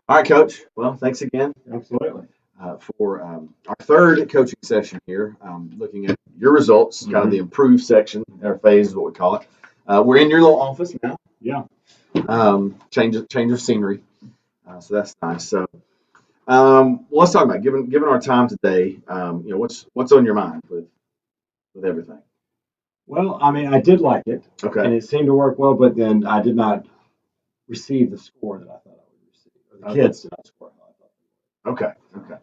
All right, Coach. Well, thanks again Absolutely. for our third coaching session here, looking at your results, kind of the improved section, or phase is what we call it. We're in your little office now. Yeah. Change of scenery, so that's nice. So, well, let's talk about given our time today. What's on your mind with everything? Well, I mean, I did like it, and Okay. it seemed to work well, but then I did not receive the score that I thought I would receive, or the Okay. kids did not score how I thought Okay. Okay.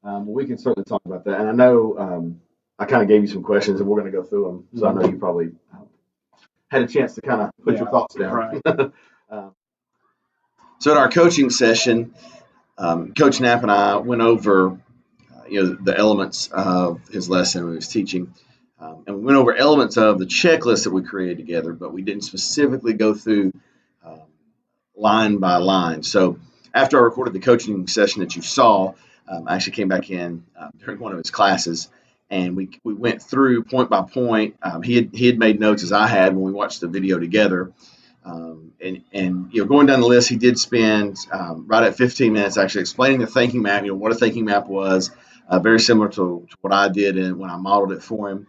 Well, we can certainly talk about that. And I know I kind of gave you some questions, and we're going to go through them. So I know you probably had a chance to kind of they put would. your Yeah. thoughts down. Right. Um, so in our coaching session, Coach Knapp and I went over, the elements of his lesson when he was teaching, and we went over elements of the checklist that we created together, but we didn't specifically go through um, line by line. So after I recorded the coaching session that you saw, I actually came back in during one of his classes, and we went through point by point. He had made notes as I had when we watched the video together. And going down the list, he did spend right at 15 minutes actually explaining the thinking map. What a thinking map was, very similar to what I did when I modeled it for him.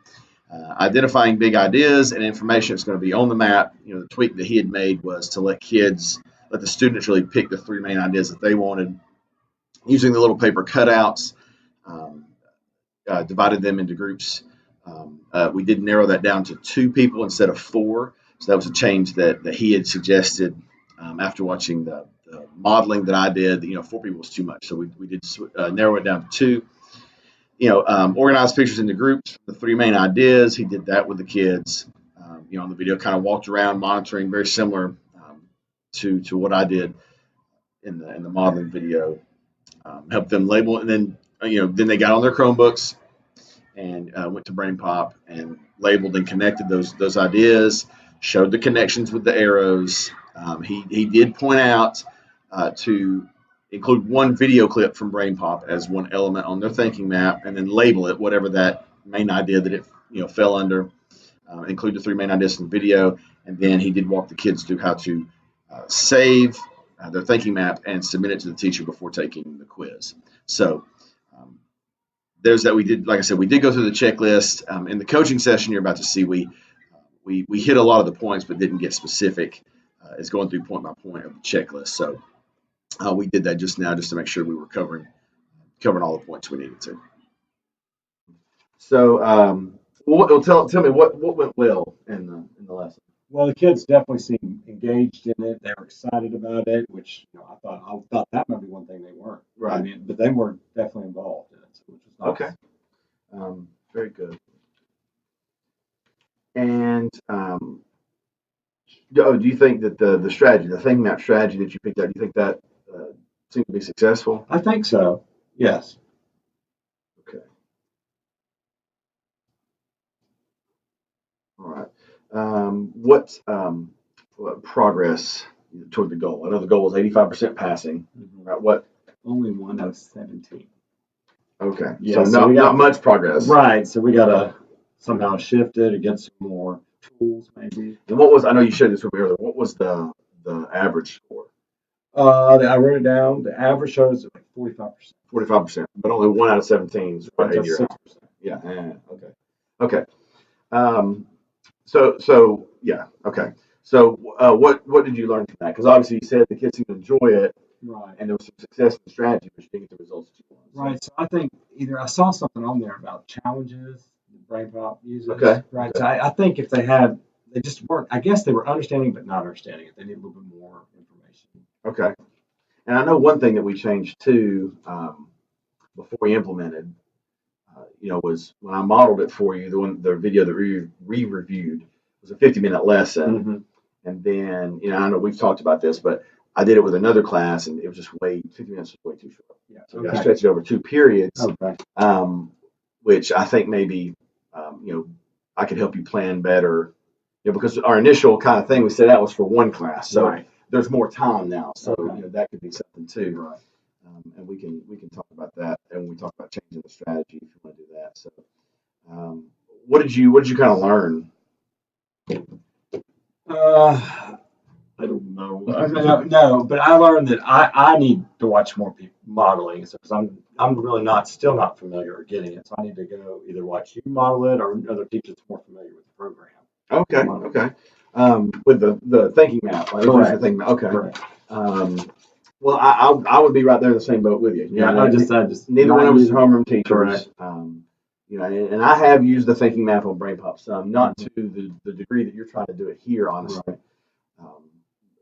Identifying big ideas and information that's going to be on the map. The tweak that he had made was to let the students really pick the three main ideas that they wanted, using the little paper cutouts. Um, Divided them into groups. We did narrow that down to two people instead of four. So that was a change that he had suggested after watching the modeling that I did. Four people was too much, so we did narrow it down to two. Organize pictures into groups. The three main ideas. He did that with the kids. On the video, kind of walked around monitoring, very similar to what I did in the modeling video. Helped them label, and then they got on their Chromebooks and went to Brain Pop and labeled and connected those ideas. Showed the connections with the arrows. He did point out to include one video clip from Brain Pop as one element on their thinking map, and then label it whatever that main idea that it fell under. Include the three main ideas in the video, and then he did walk the kids through how to save their thinking map and submit it to the teacher before taking the quiz. So um, there's that. We did, like I said, we did go through the checklist. In the coaching session you're about to see, we hit a lot of the points but didn't get specific. It's going through point by point of the checklist. So we did that just now just to make sure we were covering all the points we needed to. So, tell me what went well in the lesson. Well, the kids definitely seemed engaged in it. They were excited about it, which I thought that might be one thing they weren't. Right. I mean, but they were definitely involved in it, which was nice. Okay. Very good. And do you think that the strategy, the thinking map strategy that you picked out, do you think that seemed to be successful? I think so. Yes. Okay. All right. What progress toward the goal? I know the goal was 85% passing. Right. What? Only 1 out of 17. Okay. Yeah, So so we not got much progress. right. So we got to somehow shift it or get some more tools, maybe. And what was? I know you showed this with me earlier. What was the average score? I wrote it down. The average shows like 45%. 45%, but only 1 out of 17 is right in That's your 6%. yeah. Okay. Okay. Um, so yeah. Okay. So what did you learn from that? Because obviously you said the kids seemed to enjoy it, Right. and there was some success in the strategy, but you didn't get the results that you wanted. Right. So I think either I saw something on there about challenges the Brain Pop uses. Okay. Right. Okay. So I think if they just weren't, I guess they were understanding but not understanding it. They need a little bit more information. Okay. And I know one thing that we changed too before we implemented, was when I modeled it for you. The video that we reviewed was a 50-minute lesson, and then I know we've talked about this, but I did it with another class, and it was just 50 minutes was way too short. Yeah. So I stretched it over 2 periods, Okay. which I think maybe I could help you plan better. Because our initial kind of thing we set out was for one class, so Right. there's more time now, so Okay. that could be something too. Right. And we can talk about that, and when we talk about changing the strategy, if you want to do that. So, what did you kind of learn? I don't know. No, but I learned that I need to watch more people modeling because I'm really still not familiar or getting it. So I need to go either watch you model it or other teachers more familiar with the program. Okay, okay. With the thinking map, like Correct. the thinking map. Okay. Correct. Well, I would be right there in the same boat with you. Yeah, I just neither one of us are homeroom teachers. Correct. And I have used the thinking map on BrainPop some, not to the degree that you're trying to do it here, honestly. Right.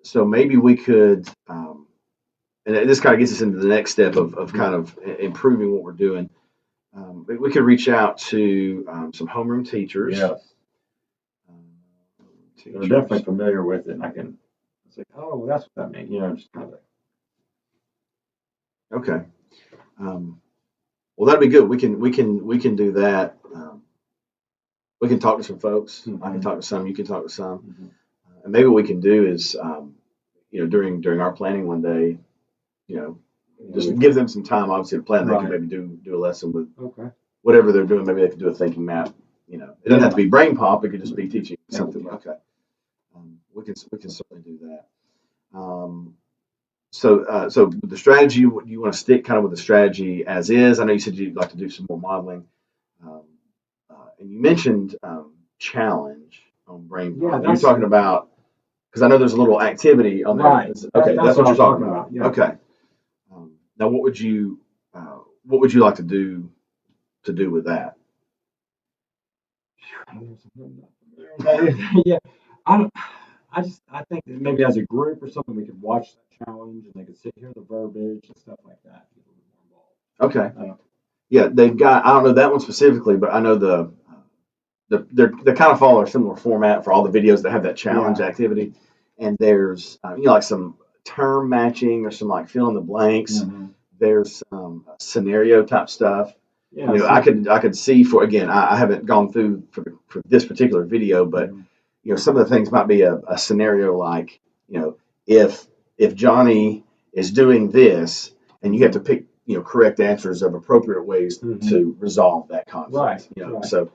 So maybe we could, and this kind of gets us into the next step of kind of improving what we're doing. We could reach out to some homeroom teachers. Yes. They're definitely familiar with it. And I can say, oh, well, that's what that means. Just kind of. Okay. Well, that'd be good. We can do that. We can talk to some folks. Mm-hmm. I can talk to some. You can talk to some. Mm-hmm. And maybe what we can do is, during our planning one day, just give them some time, obviously, to plan. They can maybe do a lesson with whatever they're doing. Maybe they could do a thinking map. It doesn't have to be brain pop. It could just be teaching something. Okay. We can certainly do that. So the strategy, you want to stick kind of with the strategy as is. I know you said you'd like to do some more modeling, and you mentioned challenge on brain pop. You're talking about, because I know there's a little activity on there. Right. Okay, that's what you're talking about. Yeah. Okay. Now, what would you like to do with that? Yeah, I think that maybe as a group or something, we could watch that challenge and they could sit here the verbiage and stuff like that. Okay. Yeah, they've got. I don't know that one specifically, but I know they kind of follow a similar format for all the videos that have that challenge activity. And there's like some term matching or some like fill in the blanks. Mm-hmm. There's some scenario type stuff. Yeah, I could see I haven't gone through for this particular video, but some of the things might be a scenario like, if Johnny is doing this and you have to pick, correct answers of appropriate ways to resolve that conflict. Right. So,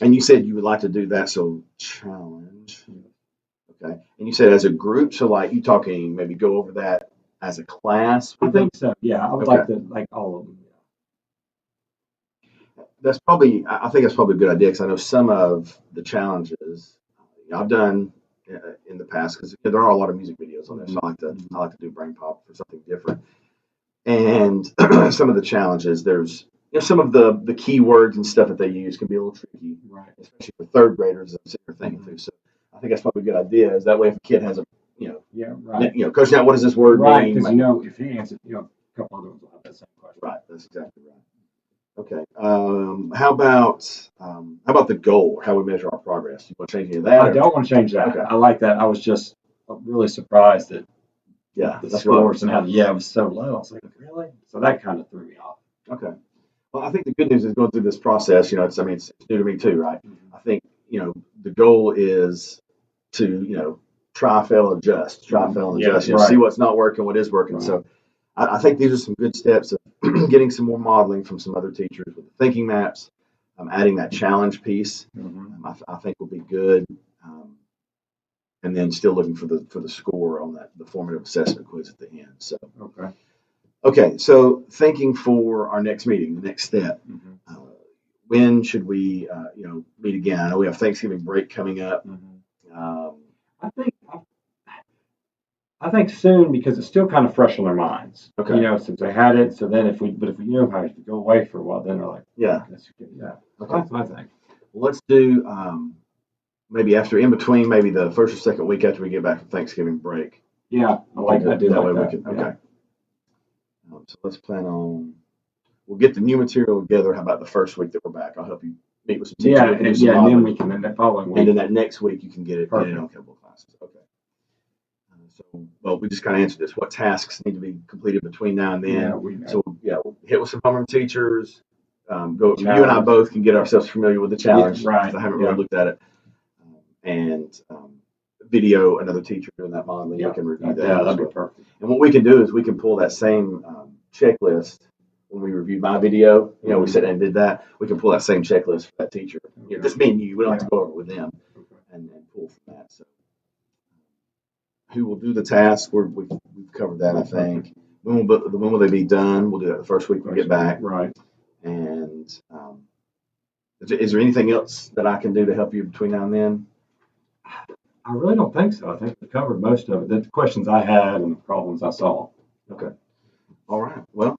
and you said you would like to do that. So challenge. Okay. And you said as a group. So like you talking, maybe go over that as a class. I think so. Yeah. I would like to, like all of them. I think that's probably a good idea because I know some of the challenges I've done in the past, because there are a lot of music videos on there, so I like to do brain pop for something different. And some of the challenges, there's some of the keywords and stuff that they use can be a little tricky, right? Especially for third graders that they're thinking through. So I think that's probably a good idea. Is that way if a kid has Coach, now what does this word mean? Right, because if he answers, a couple other ones will have that same question. Right, that's exactly right. Okay. How about the goal? How we measure our progress? You want to change any of that? I don't want to change that. Okay. I like that. I was just really surprised that the scores and how it was so low. I was like, really? So that kind of threw me off. Okay. Well, I think the good news is going through this process. It's new to me too, right? Mm-hmm. I think the goal is to try, fail, adjust, see what's not working, what is working. Right. So I think these are some good steps of getting some more modeling from some other teachers with the thinking maps. Adding that challenge piece, I think will be good. And then still looking for the score on the formative assessment quiz at the end. So okay. So thinking for our next meeting, the next step. Mm-hmm. When should we meet again? I know we have Thanksgiving break coming up. Mm-hmm. I think soon, because it's still kind of fresh on their minds. Okay. Since they had it. So then if we how to go away for a while, then they're like, yeah. Okay. That's my thing. Well, let's do maybe in between, maybe the first or second week after we get back from Thanksgiving break. Yeah, I like that. That way we can. Okay. So let's plan on. We'll get the new material together. How about the first week that we're back? I'll help you meet with some teachers. And then we can. Then the following week. And then that next week you can get it on a couple of classes. Okay. We just kind of answered this. What tasks need to be completed between now and then? Yeah, we'll hit with some homeroom teachers. You and I both can get ourselves familiar with the challenge. Yeah, right. I haven't really looked at it. And video another teacher doing that modeling. We can review that. Yeah, that'd be perfect. And what we can do is we can pull that same checklist when we reviewed my video. We sat down and did that. We can pull that same checklist for that teacher. Just me and you. We don't have to go over it with them and pull from that. So. who will do the task. We've covered that, I think. When will they be done? We'll do that the first week we get back. Right. And is there anything else that I can do to help you between now and then? I really don't think so. I think we covered most of it. The questions I had and the problems I saw. Okay. All right. Well,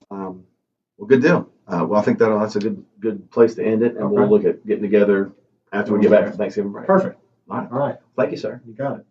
good deal. Well, I think that's a good place to end it, and we'll Okay. look at getting together after we get back from Thanksgiving break. Perfect. All right. All right. Thank you, sir. You got it.